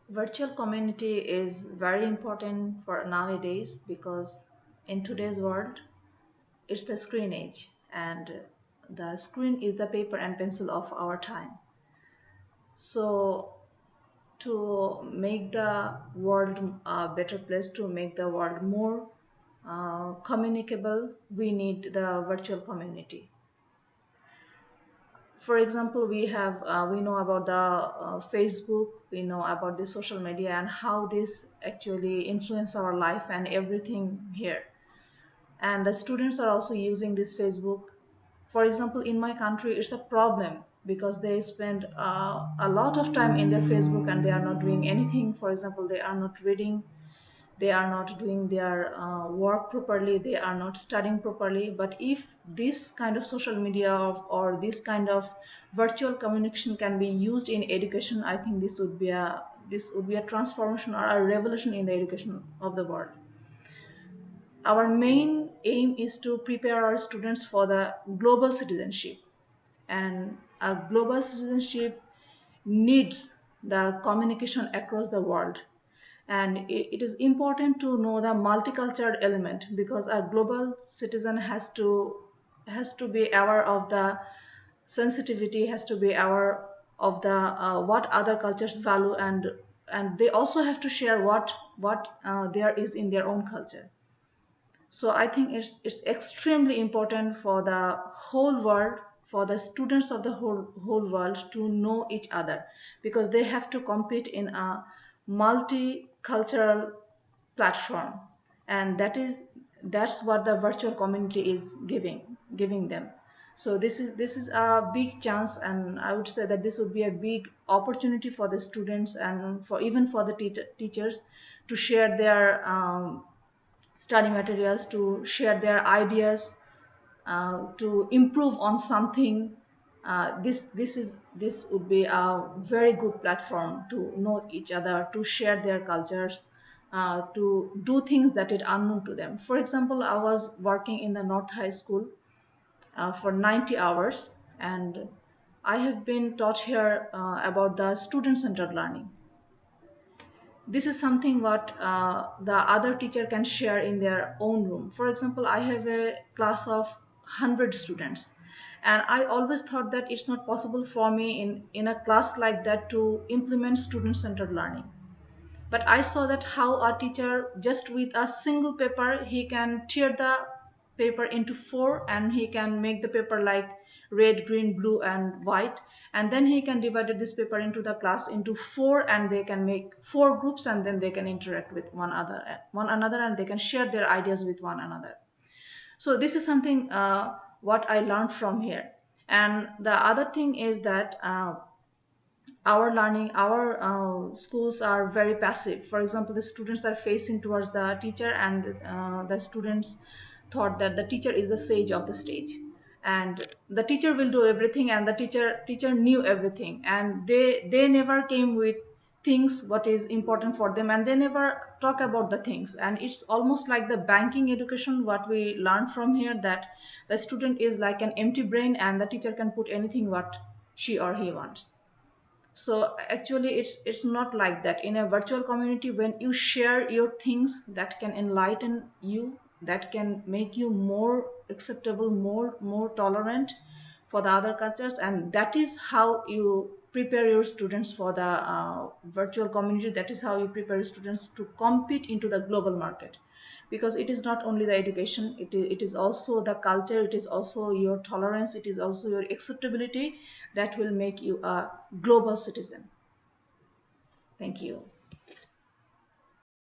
Virtual community is very important for nowadays because in today's world it's the screen age, and the screen is the paper and pencil of our time. So to make the world a better place, to make the world more communicable, we need the virtual community. For example, we know about the Facebook, we know about the social media and how this actually influence our life and everything here. And the students are also using this Facebook. For example, in my country it's a problem because they spend a lot of time in their Facebook and they are not doing anything. For example, they are not reading, they are not doing their work properly, they are not studying properly. But if this kind of social media or this kind of virtual communication can be used in education, I think this would be a transformation or a revolution in the education of the world. Our main aim is to prepare our students for the global citizenship, and a global citizenship needs the communication across the world. And it is important to know the multicultural element because a global citizen has to be aware of the sensitivity, has to be aware of the what other cultures value, and they also have to share what there is in their own culture. So I think it's extremely important for the whole world, for the students of the whole world to know each other, because they have to compete in a multicultural platform, and that's what the virtual community is giving them. So this is a big chance, and I would say that this would be a big opportunity for the students and for even for the teachers to share their study materials, to share their ideas, to improve on something. This would be a very good platform to know each other, to share their cultures, to do things that are unknown to them. For example, I was working in the North High School for 90 hours, and I have been taught here about the student-centered learning. This is something what the other teacher can share in their own room. For example, I have a class of 100 students, and I always thought that it's not possible for me in a class like that to implement student-centered learning. But I saw that how a teacher, just with a single paper, he can tear the paper into four, and he can make the paper like red, green, blue and white, and then he can divide this paper into the class into four, and they can make four groups, and then they can interact with one another, and they can share their ideas with one another. So this is something what I learned from here. And the other thing is that our schools are very passive. For example, the students are facing towards the teacher, and the students thought that the teacher is the sage of the stage, and the teacher will do everything, and the teacher knew everything, and they never came with things what is important for them, and they never talk about the things. And it's almost like the banking education what we learned from here, that the student is like an empty brain, and the teacher can put anything what she or he wants. So actually it's not like that. In a virtual community, when you share your things that can enlighten you, that can make you more acceptable, more tolerant for the other cultures, and that is how you prepare your students for the virtual community. That is how you prepare students to compete into the global market, because it is not only the education, it is also the culture, it is also your tolerance, it is also your acceptability that will make you a global citizen. Thank you.